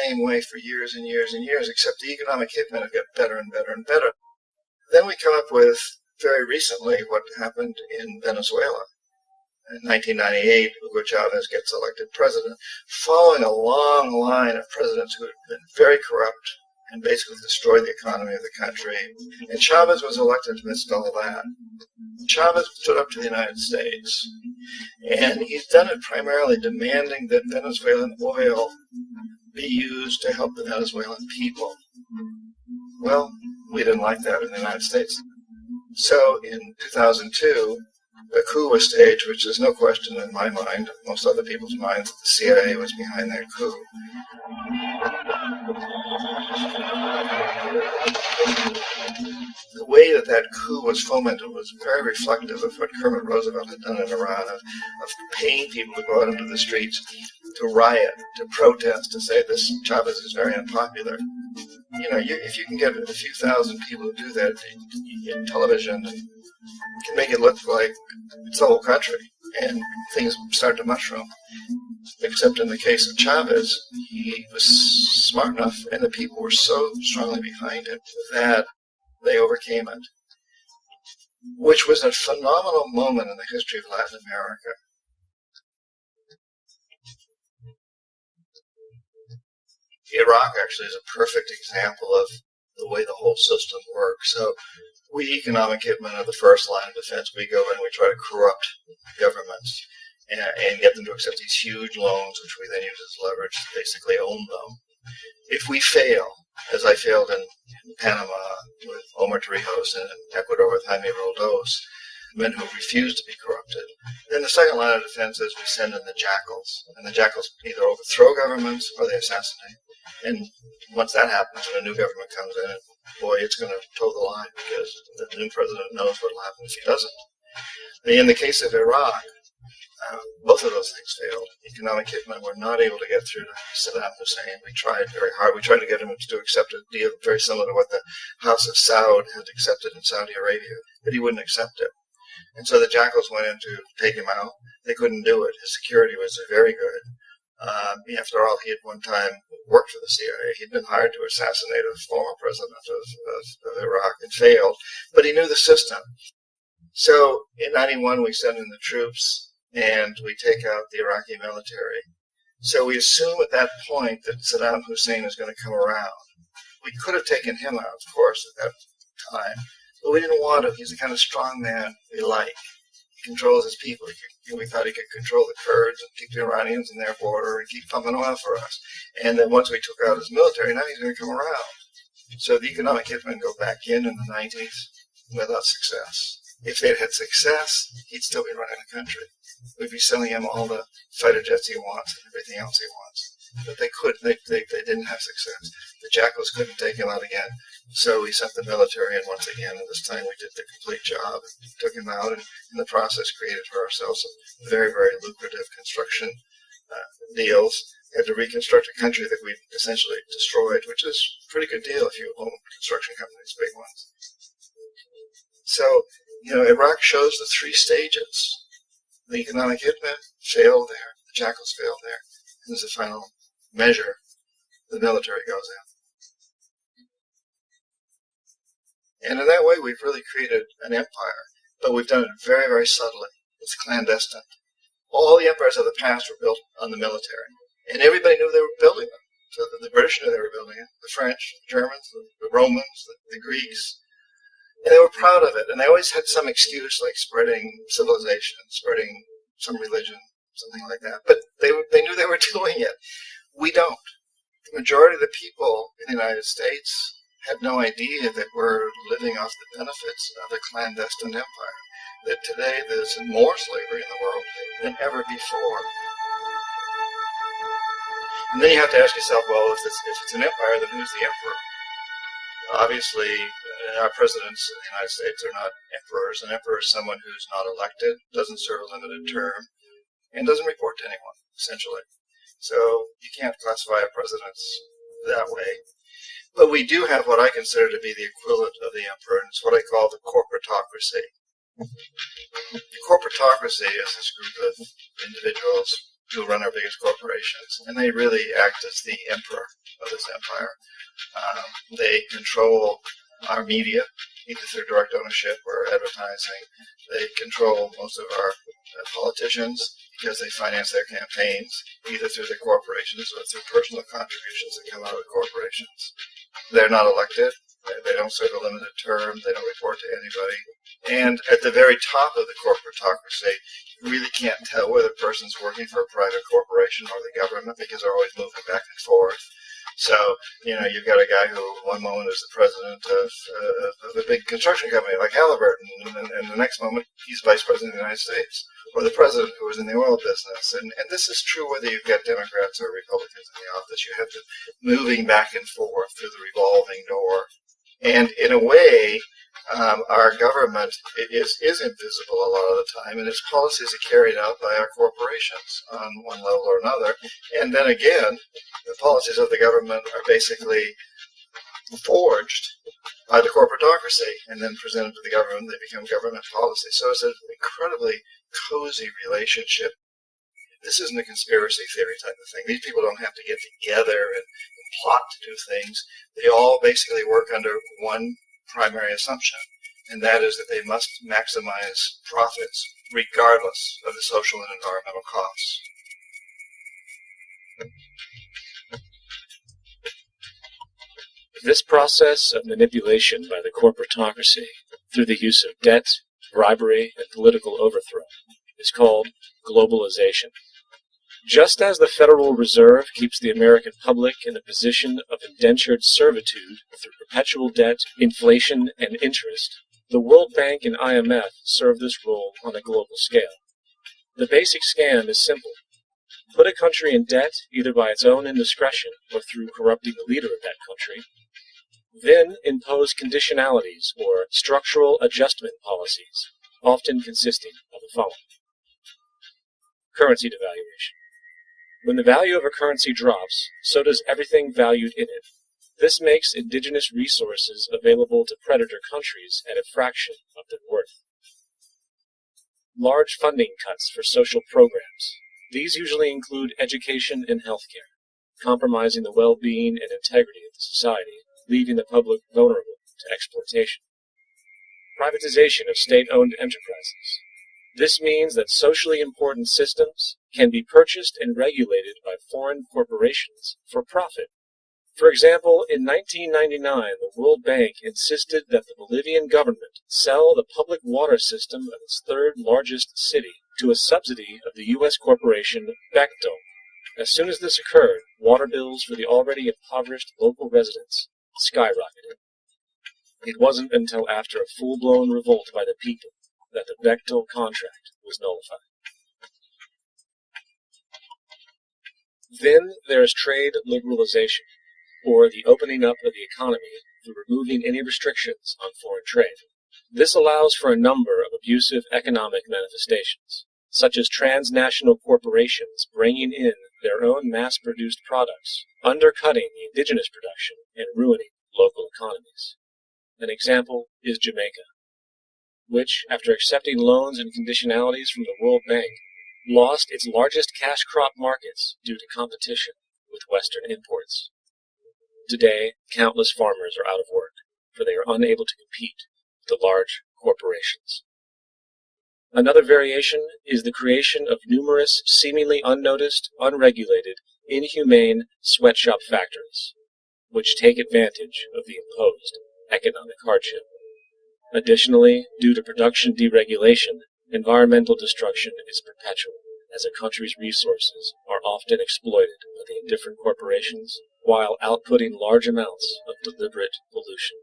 same way for years and years and years, except the economic hitmen have got better and better and better. Then we come up with, very recently, what happened in Venezuela. In 1998, Hugo Chavez gets elected president, following a long line of presidents who had been very corrupt and basically destroyed the economy of the country. And Chavez was elected amidst all that. Chavez stood up to the United States, and he's done it primarily demanding that Venezuelan oil be used to help the Venezuelan people. Well, we didn't like that in the United States. So in 2002, a coup was staged, which is no question in my mind, most other people's minds, that the CIA was behind that coup. The way that that coup was fomented was very reflective of what Kermit Roosevelt had done in Iran, of paying people to go out into the streets, to riot, to protest, to say this Chavez is very unpopular. You know, if you can get a few thousand people to do that in television, you can make it look like it's the whole country, and things start to mushroom. Except in the case of Chavez, he was smart enough, and the people were so strongly behind him that they overcame it, which was a phenomenal moment in the history of Latin America. Iraq actually is a perfect example of the way the whole system works. So we economic hitmen are the first line of defense. We go in and we try to corrupt governments and get them to accept these huge loans, which we then use as leverage to basically own them. If we fail, as I failed in Panama with Omar Torrijos and in Ecuador with Jaime Roldos, men who refuse to be corrupted, then the second line of defense is we send in the jackals. And the jackals either overthrow governments or they assassinate. And once that happens, when a new government comes in, boy, it's going to toe the line because the new president knows what will happen if he doesn't. In the case of Iraq, both of those things failed. Economic hitmen were not able to get through to Saddam Hussein. We tried very hard. We tried to get him to accept a deal very similar to what the House of Saud had accepted in Saudi Arabia, but he wouldn't accept it. And so the jackals went in to take him out. They couldn't do it. His security was very good. After all, he had one time worked for the CIA. He'd been hired to assassinate a former president of Iraq and failed, but he knew the system. So in 91, we send in the troops and we take out the Iraqi military. So we assume at that point that Saddam Hussein is going to come around. We could have taken him out, of course, at that time, but we didn't want to. He's the kind of strong man we like. He controls his people. We thought he could control the Kurds and keep the Iranians in their border and keep pumping oil for us. And then once we took out his military, now he's going to come around. So the economic hitmen go back in the 90s without success. If they'd had success, he'd still be running the country. We'd be selling him all the fighter jets he wants and everything else he wants. But they couldn't. They didn't have success. The jackals couldn't take him out again. So we sent the military in once again, and this time we did the complete job. And took him out, and in the process created for ourselves some very, very lucrative construction deals. We had to reconstruct a country that we'd essentially destroyed, which is a pretty good deal if you own construction companies, big ones. So, Iraq shows the three stages. The economic hitmen failed there. The jackals failed there. And as a final measure, the military goes in. And in that way, we've really created an empire. But we've done it very, very subtly. It's clandestine. All the empires of the past were built on the military. And everybody knew they were building them. So the British knew they were building it. The French, the Germans, the Romans, the Greeks. And they were proud of it, and they always had some excuse, like spreading civilization, spreading some religion, something like that. But they knew they were doing it. We don't. The majority of the people in the United States had no idea that we're living off the benefits of a clandestine empire, that today there's more slavery in the world than ever before. And then you have to ask yourself, well, if it's an empire, then who's the emperor? Obviously, our presidents in the United States are not emperors. An emperor is someone who's not elected, doesn't serve a limited term, and doesn't report to anyone, essentially. So you can't classify a president that way. But we do have what I consider to be the equivalent of the emperor, and it's what I call the corporatocracy. The corporatocracy is this group of individuals, who run our biggest corporations, and they really act as the emperor of this empire. They control our media, either through direct ownership or advertising. They control most of our politicians because they finance their campaigns, either through the corporations or through personal contributions that come out of the corporations. They're not elected. They don't serve a limited term. They don't report to anybody. And at the very top of the corporatocracy, you really can't tell whether a person's working for a private corporation or the government because they're always moving back and forth. So, you've got a guy who one moment is the president of a big construction company like Halliburton, and the next moment he's vice president of the United States, or the president who was in the oil business. And this is true whether you've got Democrats or Republicans in the office. You have to moving back and forth through the revolving door. And in a way, our government is invisible a lot of the time, and its policies are carried out by our corporations on one level or another. And then again, the policies of the government are basically forged by the corporatocracy and then presented to the government. They become government policy. So it's an incredibly cozy relationship. This isn't a conspiracy theory type of thing. These people don't have to get together and plot to do things. They all basically work under one primary assumption, and that is that they must maximize profits regardless of the social and environmental costs. This process of manipulation by the corporatocracy through the use of debt, bribery, and political overthrow is called globalization. Just as the Federal Reserve keeps the American public in a position of indentured servitude through perpetual debt, inflation, and interest, the World Bank and IMF serve this role on a global scale. The basic scam is simple. Put a country in debt either by its own indiscretion or through corrupting the leader of that country, then impose conditionalities or structural adjustment policies, often consisting of the following. Currency devaluation. When the value of a currency drops, so does everything valued in it. This makes indigenous resources available to predator countries at a fraction of their worth. Large funding cuts for social programs. These usually include education and healthcare, compromising the well-being and integrity of the society, leaving the public vulnerable to exploitation. Privatization of state-owned enterprises. This means that socially important systems can be purchased and regulated by foreign corporations for profit. For example, in 1999, the World Bank insisted that the Bolivian government sell the public water system of its third largest city to a subsidy of the U.S. corporation Bechtel. As soon as this occurred, water bills for the already impoverished local residents skyrocketed. It wasn't until after a full-blown revolt by the people that the Bechtel contract was nullified. Then there is trade liberalization, or the opening up of the economy through removing any restrictions on foreign trade. This allows for a number of abusive economic manifestations, such as transnational corporations bringing in their own mass-produced products, undercutting the indigenous production, and ruining local economies. An example is Jamaica, which, after accepting loans and conditionalities from the World Bank, lost its largest cash crop markets due to competition with Western imports. Today, countless farmers are out of work, for they are unable to compete with the large corporations. Another variation is the creation of numerous seemingly unnoticed, unregulated, inhumane sweatshop factories, which take advantage of the imposed economic hardship. Additionally, due to production deregulation, environmental destruction is perpetual, as a country's resources are often exploited by the indifferent corporations while outputting large amounts of deliberate pollution.